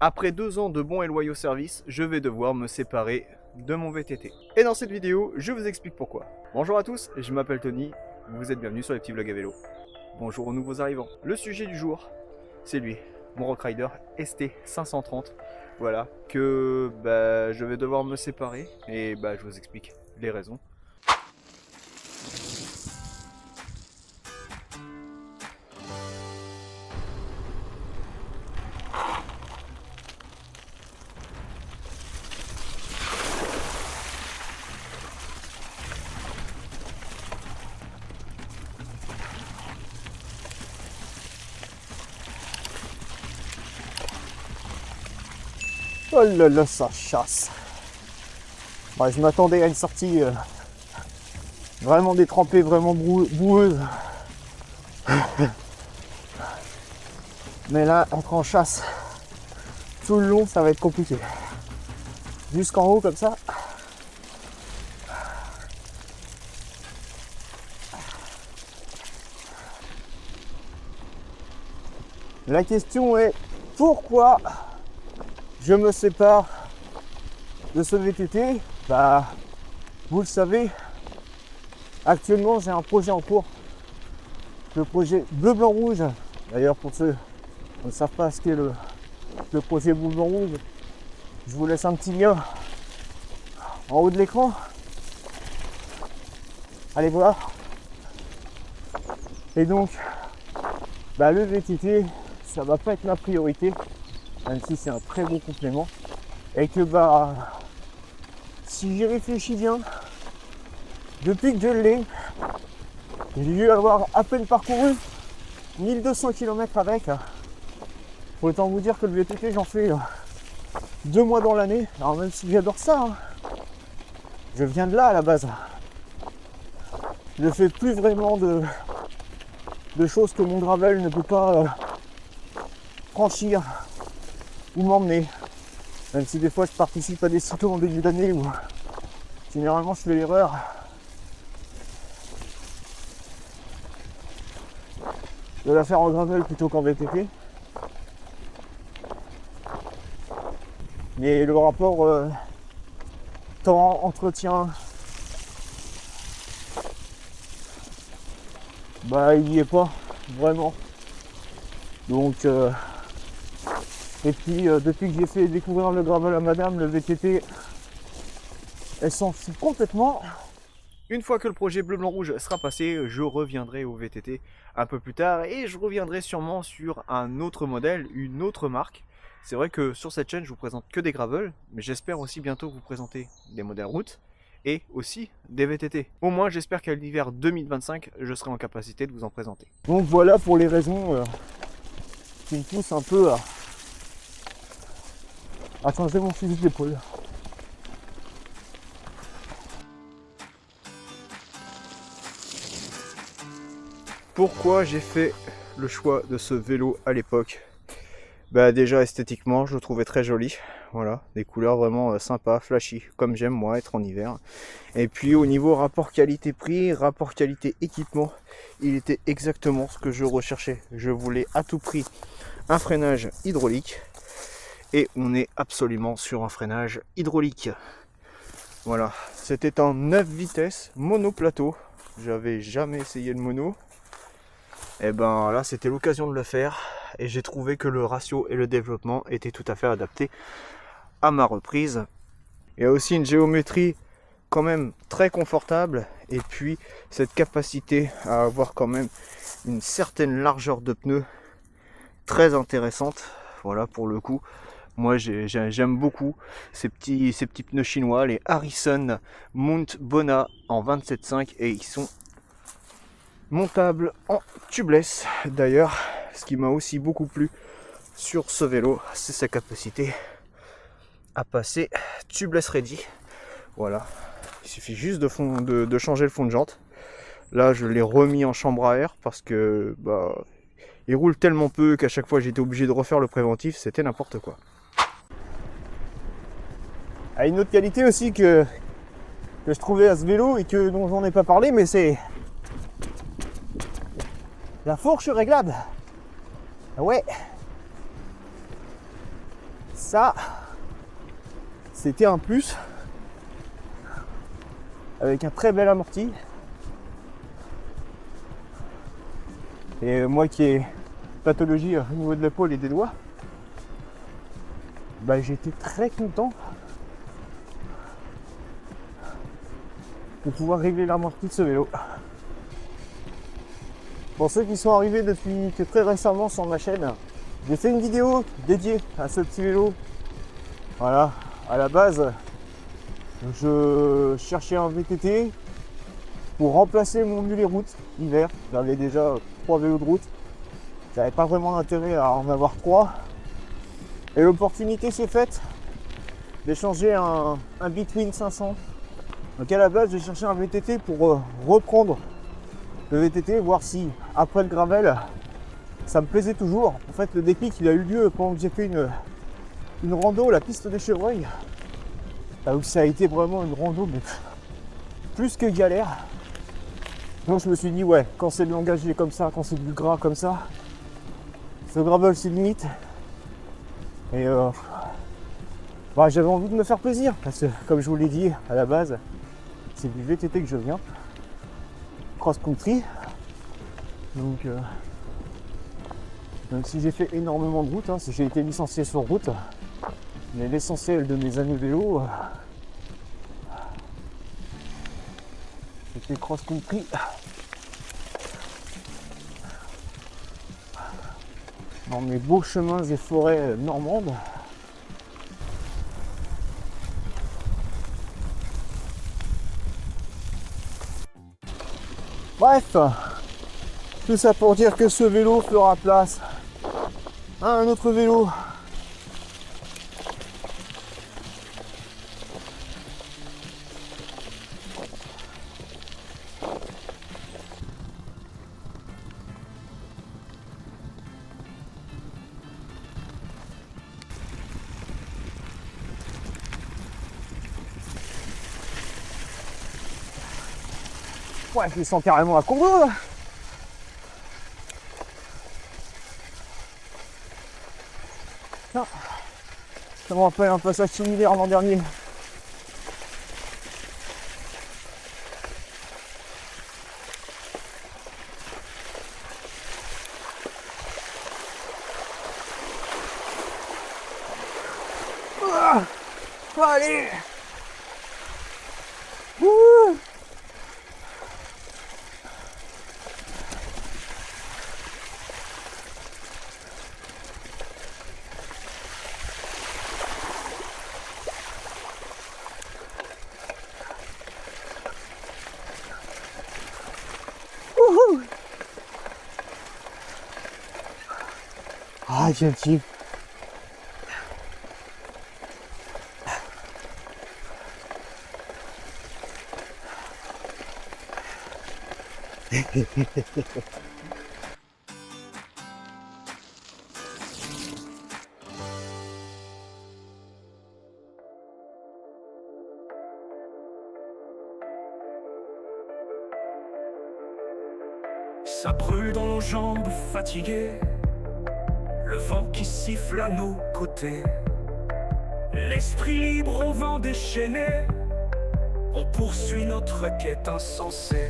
Après 2 ans de bons et loyaux services, je vais devoir me séparer de mon VTT. Et dans cette vidéo, je vous explique pourquoi. Bonjour à tous, je m'appelle Tony, vous êtes bienvenus sur les petits vlogs à vélo. Bonjour aux nouveaux arrivants. Le sujet du jour, c'est lui, mon Rockrider ST530. Voilà, que je vais devoir me séparer et je vous explique les raisons. Oh là là, ça chasse. Ouais, je m'attendais à une sortie vraiment détrempée, vraiment boueuse. Mais là, entrer en chasse tout le long, ça va être compliqué. Jusqu'en haut comme ça. La question est pourquoi je me sépare de ce VTT. Vous le savez, actuellement j'ai un projet en cours, le projet bleu blanc rouge. D'ailleurs, pour ceux qui ne savent pas ce qu'est le projet bleu blanc rouge, je vous laisse un petit lien en haut de l'écran. Allez voir. Et donc, le VTT, ça va pas être ma priorité, même si c'est un très bon complément. Et que si j'y réfléchis bien, depuis que je l'ai, j'ai dû avoir à peine parcouru 1200 km avec. Autant vous dire que le VTT, j'en fais 2 mois dans l'année. Alors même si j'adore ça, je viens de là à la base. Je ne fais plus vraiment de choses que mon gravel ne peut pas franchir ou m'emmener. Même si des fois je participe à des cyclos en début d'année où généralement je fais l'erreur de la faire en gravel plutôt qu'en VTT. Mais le rapport temps, entretien, il n'y est pas vraiment. Donc et puis depuis que j'ai fait découvrir le gravel à madame, le VTT, elle s'en fout complètement. Une fois que le projet bleu blanc rouge sera passé, je reviendrai au VTT un peu plus tard et je reviendrai sûrement sur un autre modèle, une autre marque. C'est vrai que sur cette chaîne je vous présente que des gravels, mais j'espère aussi bientôt vous présenter des modèles route et aussi des VTT. Au moins j'espère qu'à l'hiver 2025 je serai en capacité de vous en présenter. Donc voilà pour les raisons qui me poussent un peu à changer mon fusil d'épaule. Pourquoi j'ai fait le choix de ce vélo à l'époque? Déjà esthétiquement je le trouvais très joli, voilà, des couleurs vraiment sympas, flashy, comme j'aime moi être en hiver. Et puis au niveau rapport qualité-prix, rapport qualité-équipement, il était exactement ce que je recherchais. Je voulais à tout prix un freinage hydraulique et on est absolument sur un freinage hydraulique. Voilà, c'était en 9 vitesses, monoplateau, j'avais jamais essayé le mono. Et là c'était l'occasion de le faire et j'ai trouvé que le ratio et le développement étaient tout à fait adaptés à ma reprise. Il y a aussi une géométrie quand même très confortable et puis cette capacité à avoir quand même une certaine largeur de pneus très intéressante. Voilà, pour le coup moi j'aime beaucoup ces petits pneus chinois, les Harrison Mount Bona en 27.5, et ils sont montable en tubeless. D'ailleurs, ce qui m'a aussi beaucoup plu sur ce vélo, c'est sa capacité à passer tubeless ready. Voilà, il suffit juste de changer le fond de jante. Là je l'ai remis en chambre à air parce que il roule tellement peu qu'à chaque fois j'étais obligé de refaire le préventif, c'était n'importe quoi. Une autre qualité aussi que je trouvais à ce vélo et dont j'en ai pas parlé, mais c'est la fourche réglable. Ouais, ça, c'était un plus. Avec un très bel amorti. Et moi qui ai pathologie au niveau de l'épaule et des doigts, bah, j'étais très content de pouvoir régler l'amorti de ce vélo. Pour ceux qui sont arrivés depuis que très récemment sur ma chaîne, j'ai fait une vidéo dédiée à ce petit vélo. Voilà, à la base, je cherchais un VTT pour remplacer mon mulet route hiver. J'avais déjà 3 vélos de route. J'avais pas vraiment d'intérêt à en avoir 3. Et l'opportunité s'est faite d'échanger un Between 500. Donc à la base, j'ai cherché un VTT pour reprendre le VTT, voir si après le gravel, ça me plaisait toujours. En fait, le déclic, il a eu lieu quand j'ai fait une rando, la piste des chevreuils. Là où ça a été vraiment une rando, mais plus que galère. Donc je me suis dit, ouais, quand c'est de l'engagé comme ça, quand c'est du gras comme ça, ce gravel c'est limite. Et bah, j'avais envie de me faire plaisir, parce que comme je vous l'ai dit à la base, c'est du VTT que je viens. Cross-country. Donc même si j'ai fait énormément de route, hein, si j'ai été licencié sur route, mais l'essentiel de mes années vélo, c'était cross-country. Dans mes beaux chemins et forêts normandes. Bref, tout ça pour dire que ce vélo fera place à un autre vélo. Ouais, je les sens carrément à Congo là. Non. Ça me rappelle un passage similaire l'an dernier. Ah, allez. Ouh. Ah, quel type. Ça brûle dans nos jambes fatiguées, le vent qui siffle à nos côtés, l'esprit libre au vent déchaîné, on poursuit notre quête insensée.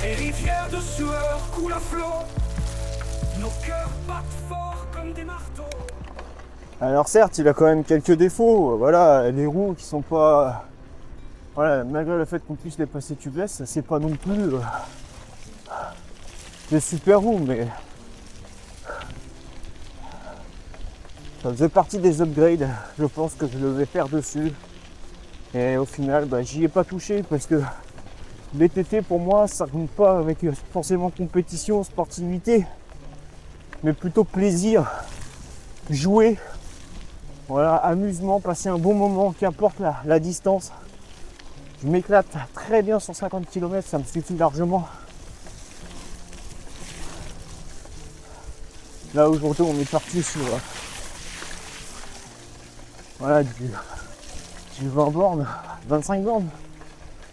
Les rivières de sueur coulent à flot, nos cœurs battent fort comme des marteaux. Alors certes, il a quand même quelques défauts. Voilà, les roues qui sont pas... Voilà, malgré le fait qu'on puisse les passer tubeless, c'est pas non plus des super roues, mais ça faisait partie des upgrades. Je pense que je devais faire dessus. Et au final, bah, j'y ai pas touché parce que BTT pour moi, ça compte pas avec forcément compétition, sportivité, mais plutôt plaisir, jouer, voilà, amusement, passer un bon moment, qu'importe la distance. Je m'éclate très bien sur 50 km, ça me suffit largement. Là aujourd'hui on est parti sur voilà, du 20 bornes, 25 bornes.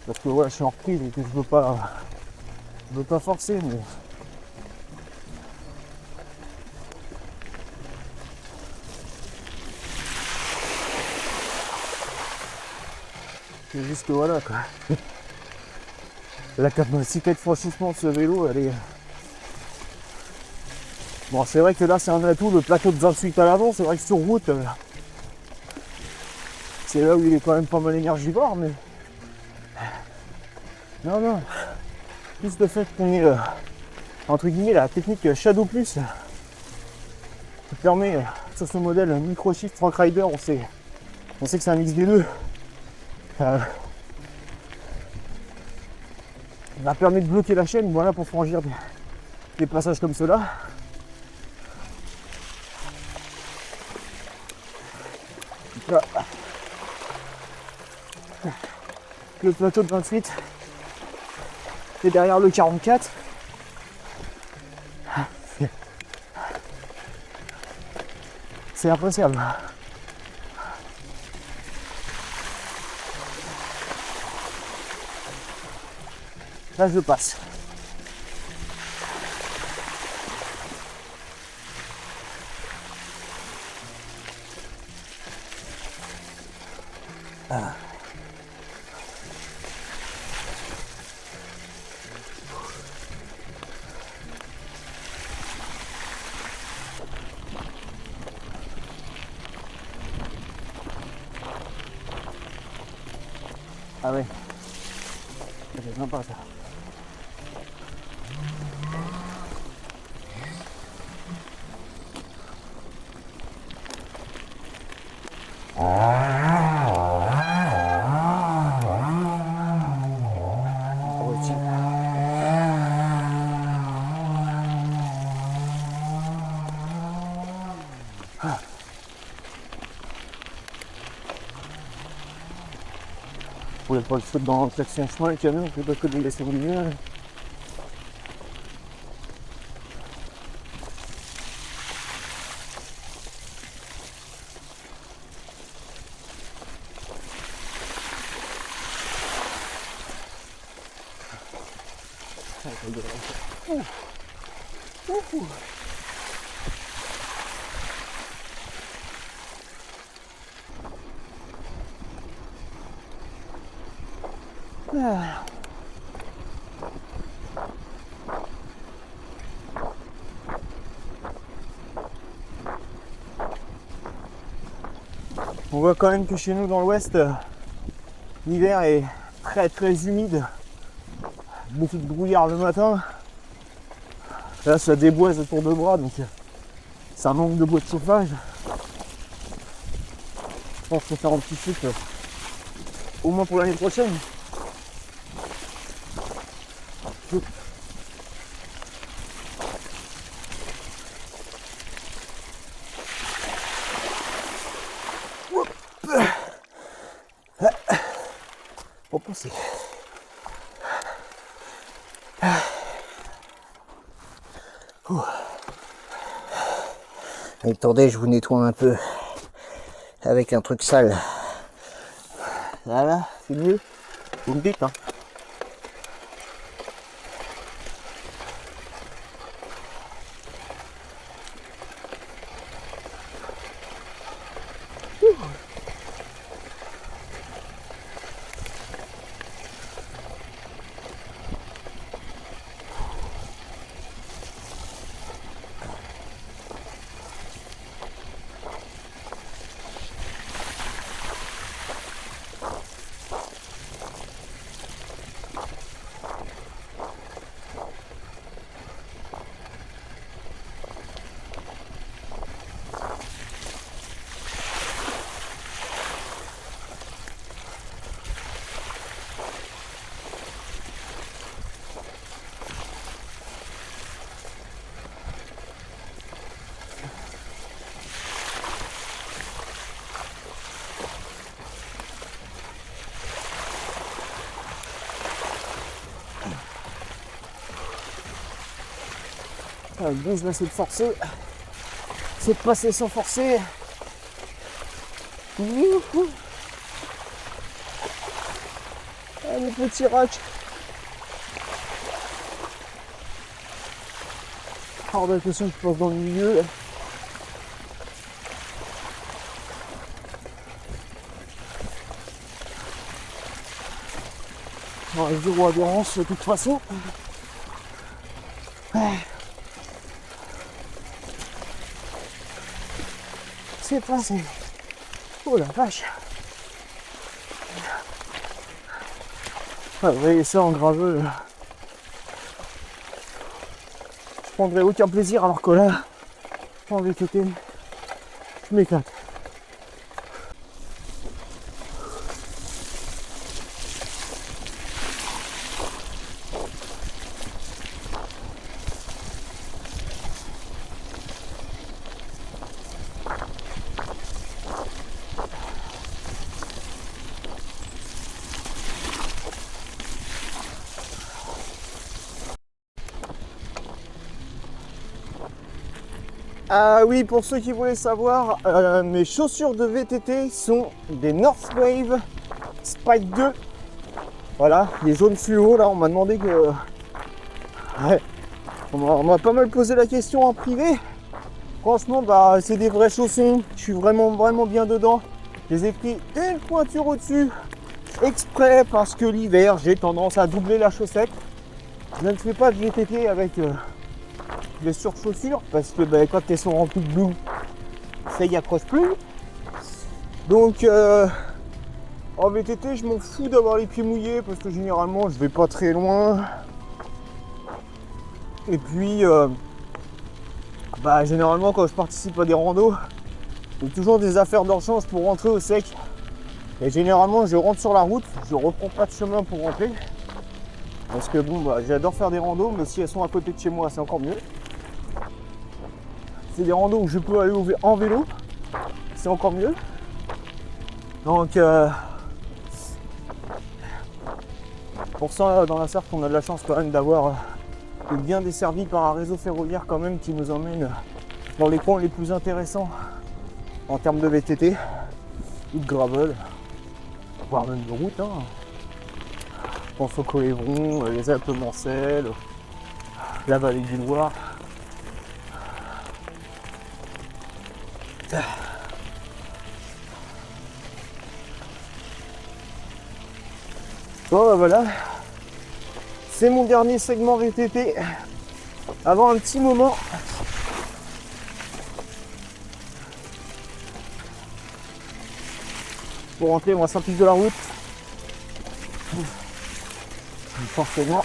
Parce que ouais, je suis en reprise et que je veux pas forcer, mais C'est juste que voilà quoi. La capacité de franchissement de ce vélo, elle est... Bon, c'est vrai que là c'est un atout, le plateau de 28 à l'avant, c'est vrai que sur route, c'est là où il est quand même pas mal énergivore, mais... Non. Plus le fait qu'on ait, entre guillemets, la technique Shadow Plus, qui permet, sur ce modèle Microshift Frank Rider, on sait que c'est un mix des deux. Ça permet de bloquer la chaîne, voilà, pour franchir des passages comme cela. Là. Le plateau de 28 est derrière le 44. C'est appréciable. Là je passe. Ah ouais, c'est sympa ça. Vous n'avez pas le foutre dans l'action chemin, le camion, on peut pas que de laisser au milieu. On voit quand même que chez nous dans l'ouest, l'hiver est très humide. Beaucoup de brouillard le matin. Là ça déboise autour de bras, donc ça manque de bois de chauffage. Je pense qu'il faut faire un petit truc au moins pour l'année prochaine. Pour penser. Attendez, je vous nettoie un peu avec un truc sale. Voilà, c'est mieux. Vous me dites, hein. Bon, je vais essayer de forcer. C'est de passer sans forcer. Allez, petit rack. Hors de question que je passe dans le milieu. Zéro adhérence de toute façon. C'est passé. Oh la vache. Ah, vous voyez ça en graveux. Je prendrai aucun plaisir alors que là, en VTT, je m'éclate. Ah oui, pour ceux qui voulaient savoir, mes chaussures de VTT sont des Northwave Spike 2. Voilà, les jaunes fluo. Là, on m'a demandé que... Ouais, on m'a pas mal posé la question en privé. Franchement, bah, c'est des vrais chaussons. Je suis vraiment bien dedans. Je les ai pris une pointure au-dessus, exprès, parce que l'hiver, j'ai tendance à doubler la chaussette. Je ne fais pas de VTT avec... les surchaussures parce que quand elles sont remplies de boue, ça y accroche plus. Donc en VTT, je m'en fous d'avoir les pieds mouillés parce que généralement je vais pas très loin. Et puis généralement quand je participe à des randos, j'ai toujours des affaires d'urgence pour rentrer au sec. Et généralement je rentre sur la route, je reprends pas de chemin pour rentrer. Parce que j'adore faire des randos, mais si elles sont à côté de chez moi, c'est encore mieux. C'est des randos où je peux aller en vélo, c'est encore mieux. Donc pour ça, dans la Sarthe, on a de la chance quand même d'avoir bien desservi par un réseau ferroviaire quand même qui nous emmène dans les coins les plus intéressants en termes de VTT ou de gravel, voire même de route. Je pense au Colévron, les Alpes-Mancelles, la vallée du Loir. Bon voilà, c'est mon dernier segment VTT avant un petit moment. Pour rentrer, on va sortir de la route. Forcément.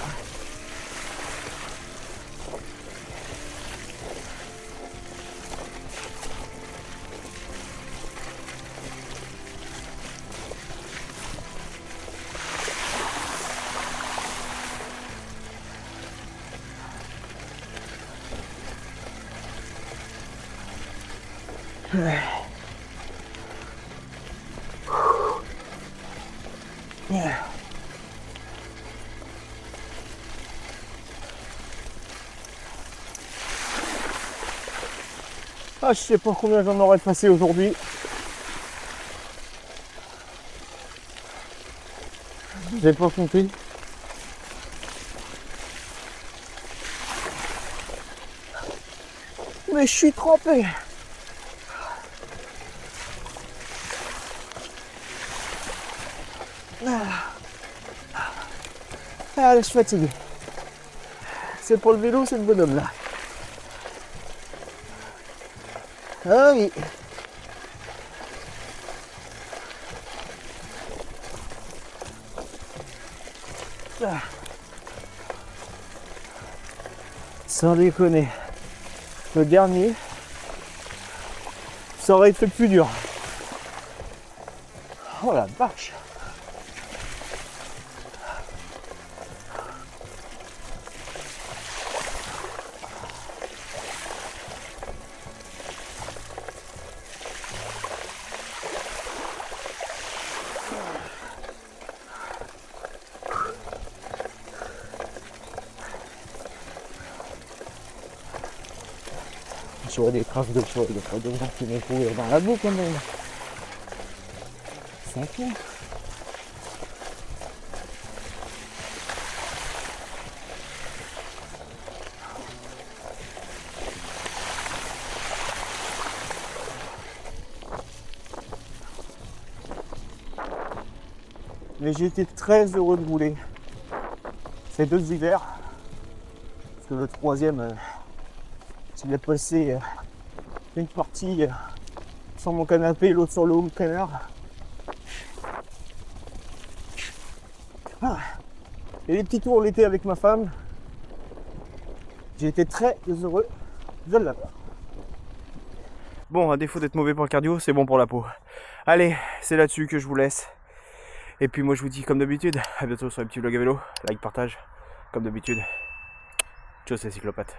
Ah, je sais pas combien j'en aurais passé aujourd'hui. J'ai pas compté. Mais je suis trempé. Ah, je suis fatigué. C'est pour le vélo, c'est le bonhomme là. Ah oui. Ah. Sans déconner. Le dernier, ça aurait été plus dur. Oh la vache. Je vois des traces de choses, il y a pas de gens qui vont courir dans la boue quand même. C'est clair. Mais j'ai été très heureux de rouler. ces 2 hivers. Parce que le troisième, il a passé une partie sur mon canapé, l'autre sur le home trainer. Et les petits tours l'été avec ma femme, j'ai été très heureux de l'avoir. Bon, à défaut d'être mauvais pour le cardio, c'est bon pour la peau. Allez, c'est là-dessus que je vous laisse. Et puis moi je vous dis comme d'habitude, à bientôt sur les petits vlogs à vélo. Like, partage, comme d'habitude. Ciao, c'est Cyclopathe.